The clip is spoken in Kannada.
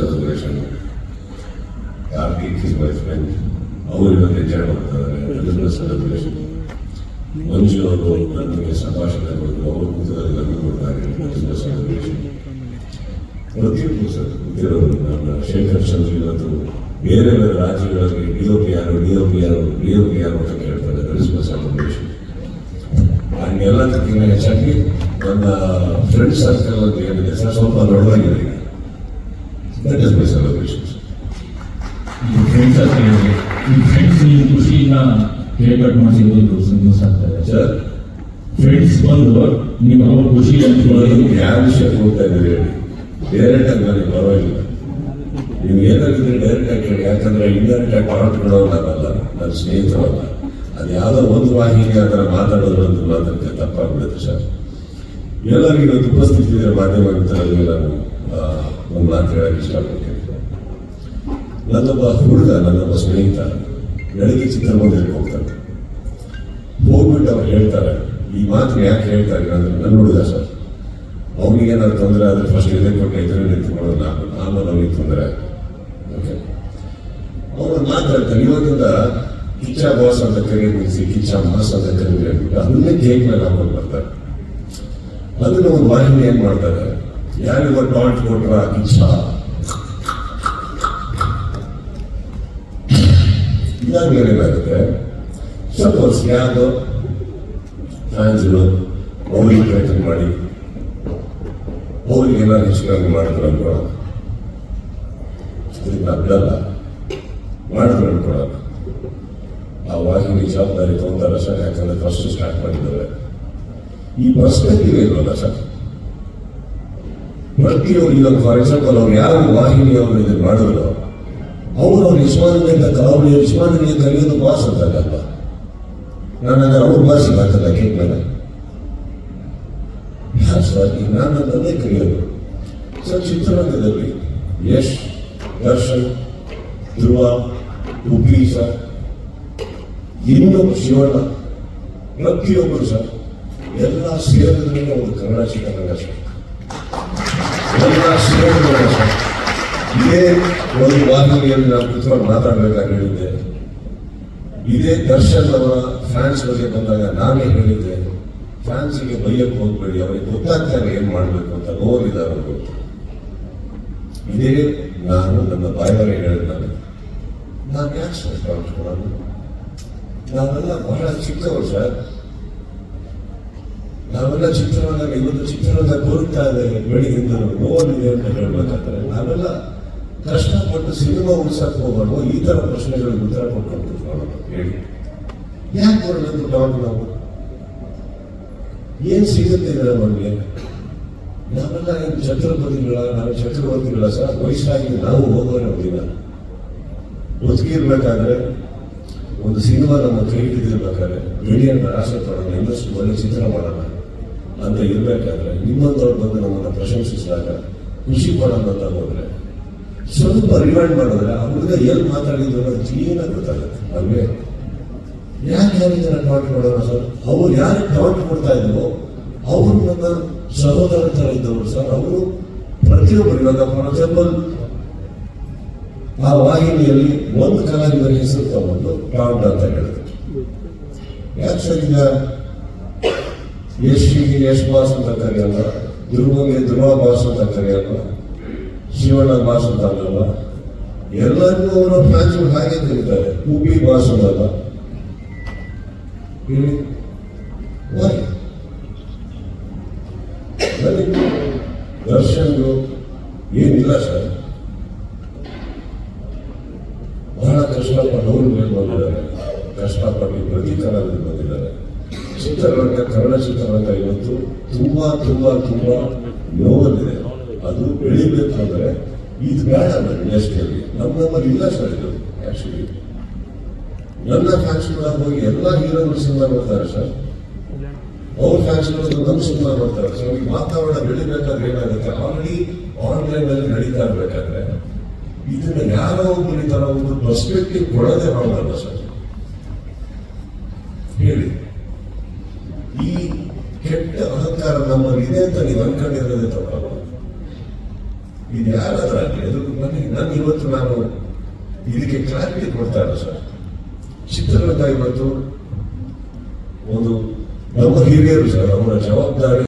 celebration. Karthik is my friend. ಅವರು ಇವತ್ತು ಎಂಜಾಯ್ ಮಾಡ್ತಾರೆ ಕ್ರಿಸ್ಮಸ್ ಸೆಲೆಬ್ರೇಷನ್. ಮಂಜು ಅವರು ನನಗೆ ಸಂಭಾಷಣೆ ಕೊಟ್ಟು ಅವರು ಕೂತದಲ್ಲಿ ನನಗೆ ಕೊಡ್ತಾರೆ ಕ್ರಿಸ್ಮಸ್ ಸೆಲೆಬ್ರೇಷನ್. ಪ್ರತಿಯೊಬ್ಬರು ಸರ್ ಗೊತ್ತಿರೋರು ನನ್ನ ಶೇಖರ್ ಚಂದ್ರ ಇವತ್ತು ಬೇರೆ ಬೇರೆ ರಾಜ್ಯಗಳಲ್ಲಿ ಡಿಒಪಿ ಯಾರು ಅಂತ ಕೇಳ್ತಾರೆ ಕ್ರಿಸ್ಮಸ್ ಸೆಲೆಬ್ರೇಷನ್. ಹಂಗೆಲ್ಲದಕ್ಕಿಂತ ಹೆಚ್ಚಾಗಿ ನನ್ನ ಫ್ರೆಂಡ್ ಸರ್ಕಲ್ ಅಂತ ಏನಿದೆ ಸರ್ ಸ್ವಲ್ಪ ದೊಡ್ಡದಾಗಿದೆ. That is my celebration. Friends ನೀವು ಖುಷಿಯಿಂದ ಕೇಕ್ ಕಟ್ ಮಾಡಿಸಿರೋದು ಸಂತೋಷ ಆಗ್ತದೆ ಸರ್. ಫ್ರೆಂಡ್ಸ್ ಬಂದು ನೀವು ಅವ್ರ ಖುಷಿ ಹಂಚ್ಕೊಳ್ಳೋದು ಯಾವ ವಿಷಯ ಹೋಗ್ತಾ ಇದ್ದೀರಿ ಹೇಳಿ, ಡೈರೆಕ್ಟ್ ಆಗಿ ನನಗೆ ಪರವಾಗಿಲ್ಲ. ನೀವು ಏನಾಗಿದ್ರೆ ಡೈರೆಕ್ಟ್ ಆಗಿ ಹೇಳಿ, ಯಾಕಂದ್ರೆ ಇಂಡೈರೆಕ್ಟ್ ಆಗಿ ಪಾಲ್ಗೊಳ್ಳೋನಲ್ಲ, ನನ್ನ ಸ್ನೇಹಿತರಲ್ಲ. ಅದು ಯಾವುದೋ ಒಂದು ವಾಹಿನಿ ಆ ಥರ ಮಾತಾಡೋದ್ರಂತೂ ಮಾತ್ರಕ್ಕೆ ತಪ್ಪಾಗ್ಬಿಡುತ್ತೆ ಸರ್. ಎಲ್ಲರಿಗೂ ಇವತ್ತು ಉಪಸ್ಥಿತಿ ಇದ್ರೆ ಮಾಧ್ಯಮ ಮಿತ್ರರಿಗೆ ನಾನು ಒಂದು ಮಾತು ಹೇಳಕ್ಕೆ ಇಷ್ಟಪಡ್ತೀನಿ. ನನ್ನೊಬ್ಬ ಹುಡುಗ, ನನ್ನೊಬ್ಬ ಸ್ನೇಹಿತ ಬೆಳಗ್ಗೆ ಚಿತ್ರಮಂದಿರಕ್ಕೆ ಹೋಗ್ತಾರೆ. ಹೋಗ್ಬಿಟ್ಟು ಅವ್ರು ಹೇಳ್ತಾರೆ, ಈ ಮಾತು ಯಾಕೆ ಹೇಳ್ತಾರೆ ಅಂದ್ರೆ ನನ್ನ ಹುಡುಗ ಸರ್, ಅವನಿಗೆ ಏನಾದ್ರು ತೊಂದರೆ ಆದರೆ ಫಸ್ಟ್ ಇದಕ್ಕೆ ಕೊಟ್ಟು ಎದುರು ನಿಂತ್ಕೊಳ್ಳೋದು ಆಮೇಲೆ ಅವನಿಗೆ ತೊಂದರೆ. ಓಕೆ, ಅವನು ಮಾತಾಡ್ತಾನೆ, ಇವತ್ತಿಂದ ಕಿಚ್ಚ ಬಾಸ್ ಅಂತ ಕರೆಯೋದು ನಿಲ್ಲಿಸಿ ಕಿಚ್ಚ ಮಾಸ್ ಅಂತ ಕರಿಬೇಕು, ಅದನ್ನೇ ಕೇಕ್ ಮೇಲೆ ಹಾಕೊಂಡು ಬರ್ತಾರೆ. ಅದನ್ನ ಒಂದು ವಾಹಿನಿ ಏನ್ ಮಾಡ್ತಾರೆ, ಯಾರಿಗೋ ಟಾಲ್ಟ್ ಕೊಟ್ರ ಕಿಚ್ಚ ಇದಾಗ ಏನಾಗುತ್ತೆ, ಸಪೋಸ್ ಯಾವುದು ಫ್ಯಾನ್ಸ್ಗಳು ಅವ್ರಿಗೆ ಪ್ರಯತ್ನ ಮಾಡಿ ಅವ್ರಿಗೆ ಏನಾದ್ರು ಹೆಚ್ಚಿಗೆ ಮಾಡಿದ್ರು ಅನ್ಕೊಳ್ಳೋಣ, ಅದಕ್ಕೆ ಬಿಡಲ್ಲ, ಮಾಡಿದ್ರು ಅನ್ಕೊಳ್ಳೋಣ. ಆ ವಾಹಿನಿ ಜವಾಬ್ದಾರಿ ತಗೊಂತಾರ ಸರ್, ಯಾಕಂದ್ರೆ ಫಸ್ಟ್ ಸ್ಟಾರ್ಟ್ ಮಾಡಿದ್ದಾರೆ. ಈ ಪರ್ಸ್ಪೆಕ್ಟಿವ್ ಇಲ್ವಲ್ಲ ಸರ್. ಪ್ರತಿಯೊಬ್ಬರು ಇವಾಗ ಫಾರ್ ಎಕ್ಸಾಂಪಲ್ ಅವ್ರು ಯಾವ ವಾಹಿನಿ ಅವರು ಇದನ್ನು ಮಾಡಿದ್ರು, ಅವ್ರ ಯಜಮಾನಿಗೆ ಕರೆಯೋದು ಬಾಸ್ ಅಂತಲ್ಲ. ನಾನು ಅವ್ರ ಬಾಸಿಗೆ ಆಗ್ತದ ಕೇಕ್ ಮೇಲೆ ಯಾರು ಸರ್, ಈಗ ನಾನು ನನ್ನದೇ ಕರೆಯೋದು ಸರ್. ಚಿತ್ರರಂಗದಲ್ಲಿ ಯಶ್, ದರ್ಶನ್, ಧ್ರುವ, ಉಪ್ಪಿ ಸರ್, ಇನ್ನೊಬ್ಬರು ಶಿವಣ್ಣ, ಪ್ರತಿಯೊಬ್ಬರು ಸರ್ ಎಲ್ಲ ಸೇರಿದ್ರೆ ಒಂದು ಕನ್ನಡ ಚಿತ್ರರಂಗ ಸರ್. ಎಲ್ಲ ಸೇರಿದ್ರೆ ಸರ್ ಇದೇ ಒಂದು ವಾಹಿನಿಯಲ್ಲಿ ನಾವು ಕುತ್ಕೊಂಡು ಮಾತಾಡ್ಬೇಕಾಗಿ ಹೇಳಿದ್ದೆ. ಇದೇ ದರ್ಶನ್ ಅವರ ಫ್ಯಾನ್ಸ್ ಬಗ್ಗೆ ಬಂದಾಗ ನಾನೇ ಹೇಳಿದ್ದೆ, ಫ್ಯಾನ್ಸಿಗೆ ಬೈಯಕ್ಕೆ ಹೋಗ್ಬೇಡಿ, ಅವರಿಗೆ ಗೊತ್ತಾಗ್ತಾರೆ ಏನ್ ಮಾಡ್ಬೇಕು ಅಂತ, ನೋವಿದ್ದಾರೆ ಅವರು. ಇದೇ ನಾನು ನನ್ನ ಬಾಯವರೇ ಹೇಳಿದಾಗ ನಾನು ಯಾಕೆ ಸಂಸ್ಕರಿಸ್ಕೊಳ್ಳೋದು, ನಾವೆಲ್ಲ ಬಹಳ ಚಿಕ್ಕವರು ಸರ್. ನಾವೆಲ್ಲ ಚಿತ್ರರಂಗ ಇವತ್ತು ಚಿತ್ರರಂಗ ಕೋರುತ್ತಾ ಇದೆ, ಬೆಳಿಗ್ಗಿಂದ ನೋವಿದೆ ಅಂತ ಹೇಳ್ಬೇಕಾದ್ರೆ ನಾವೆಲ್ಲ ಕಷ್ಟಪಟ್ಟು ಸಿನಿಮಾ ಉಳಿಸಕ್ಕೆ ಹೋಗೋಣ. ಈ ತರ ಪ್ರಶ್ನೆಗಳಿಗೆ ಉತ್ತರ ಕೊಟ್ಕೊಂಡು ಹೇಳಿ, ಯಾಕೆ ಬರಬೇಕು ನಾವು, ಏನ್ ಸಿಗುತ್ತೆ ನಮಗೆ? ನಾವೆಲ್ಲ ಏನು ಚಕ್ರವರ್ತಿಗಳ ಸರ್, ವಯಸ್ಸಾಗಿ ನಾವು ಹೋಗೋಣ ಒಂದಿನ ಬದುಕಿರ್ಬೇಕಾದ್ರೆ, ಒಂದು ಸಿನಿಮಾ ನಮ್ಮ ಕೈ ಹಿಡಿದಿರ್ಬೇಕಾದ್ರೆ, ಬೆಳೆಯನ್ನು ಆಸೆ ಪಡೋಣ, ಇನ್ನಷ್ಟು ಒಳ್ಳೆ ಚಿತ್ರ ಮಾಡೋಣ ಅಂತ ಇರ್ಬೇಕಾದ್ರೆ ನಿಮ್ಮಂತವ್ರು ಬಂದು ನಮ್ಮನ್ನ ಪ್ರಶಂಸಿಸಿದಾಗ ಖುಷಿ ಪಡೋಣ ಅಂತ ಹೋದ್ರೆ, ಸ್ವಲ್ಪ ರಿವೈಂಡ್ ಮಾಡಿದ್ರೆ ಆ ಹುಡುಗ ಎಲ್ಲಿ ಮಾತಾಡಿದ್ರು ಅನ್ನೋದು ಕ್ಲೀನಾಗಿ ಗೊತ್ತಾಗುತ್ತೆ. ಅಲ್ವೇ? ಯಾರಿಗೆ ಟಾಟ್ ಮಾಡೋಣ ಸರ್? ಅವ್ರು ಯಾರಿಗೆ ಟಾಟ್ ಕೊಡ್ತಾ ಇದ್ರು ಅವರು ನನ್ನ ಸಹೋದರ ತರ ಇದ್ದವರು ಸರ್. ಅವರು ಪ್ರತಿಯೊಬ್ಬರು, ಇವಾಗ ಫಾರ್ ಎಕ್ಸಾಂಪಲ್ ಆ ವಾಹಿನಿಯಲ್ಲಿ ಒಂದು ಕಲಾವಿದರ ಹೆಸರು ತಗೊಂಡು ಟಾಟ್ ಅಂತ ಹೇಳಿದ್ರು. ಯಾಕೆ ಸರ್ ಈಗ ಯಶ್ಗೆ ಯಶ್ ಬಾಸ್ ಅಂತ ಕರೆಯಲ್ಲ, ಧ್ರುವಗೆ ಧ್ರುವ ಬಾಸ್ ಅಂತ ಕರೆಯಲ್ಲ, ಶಿವಣ್ಣ ಬಾಸ್ ಅಂತ ಅನ್ನಲ್ಲ, ಎಲ್ಲರಿಗೂ ಅವರ ಫ್ಯಾನ್ಸ್ಗಳು ಹಾಗೆ ಕರೀತಾರೆ. ಉಪ್ಪಿ ಬಾಸ್ ಅನ್ನಲ್ಲ ಹೇಳಿ. ದರ್ಶನ್ಗಳು ಏನಿಲ್ಲ ಸರ್, ಬಹಳ ಕಷ್ಟಪಟ್ಟು ಅವರು ಮೇಲೆ ಬಂದಿದ್ದಾರೆ, ಕಷ್ಟಪಟ್ಟು ಪ್ರತಿ ಕಲಾವಿದರು ಬಂದಿದ್ದಾರೆ. ಚಿತ್ರರಂಗ, ಕನ್ನಡ ಚಿತ್ರರಂಗ ಇವತ್ತು ತುಂಬಾ ತುಂಬಾ ತುಂಬಾ ನೋವಲ್ಲಿದೆ. ಅದು ಬೆಳಿಬೇಕು ಅಂದ್ರೆ ಇದು ಬೇಡ ನನ್ನ ಇಂಡಸ್ಟ್ರಿಯಲ್ಲಿ, ನಮ್ಮಲ್ಲಿ ಇಲ್ಲ ಸರ್ ಇದು. ಆಕ್ಚುಲಿ ನನ್ನ ಫ್ಯಾನ್ಸ್ಗಳ ಹೋಗಿ ಎಲ್ಲ ಹೀರೋಗಳು ಸಿನಿಮಾ ನೋಡ್ತಾರೆ ಸರ್, ಅವ್ರ ಫ್ಯಾನ್ಸ್ಗಳು ನಮ್ಮ ಸಿನಿಮಾ ನೋಡ್ತಾರೆ ಸರ್. ಈ ವಾತಾವರಣ ಬೆಳಿಬೇಕಾದ್ರೆ ಏನಾಗುತ್ತೆ, ಆಲ್ರೆಡಿ ಆನ್ಲೈನ್ ಅಲ್ಲಿ ನಡೀತಾ ಇರ್ಬೇಕಾದ್ರೆ ಇದನ್ನ ಯಾರೋ ಒಬ್ಬರು ಈ ತರ ಒಂದು ಪರ್ಸ್ಪೆಕ್ಟಿವ್ ಕೊಡೋದೇ ಮಾಡಲ್ಲ ಸರ್. ಹೇಳಿ, ಈ ಕೆಟ್ಟ ಅಹಂಕಾರ ನಮ್ಮಲ್ಲಿ ಇದೆ ಅಂತ ನೀವು ಅನ್ಕೊಂಡಿರೋದೇ ತಪ್ಪಲ್ಲ. ಇದು ಯಾರಾದ್ರೂ ಆಗಲಿ ಅದು ನಾನು ಇವತ್ತು ನಾನು ಇದಕ್ಕೆ ಕ್ಲಾರಿಟಿ ಕೊಡ್ತಾ ಇಲ್ಲ ಸರ್. ಚಿತ್ರರಂಗ ಇವತ್ತು ಒಂದು ನಮ್ಮ ಹಿರಿಯರು ಸರ್ ಅವರ ಜವಾಬ್ದಾರಿ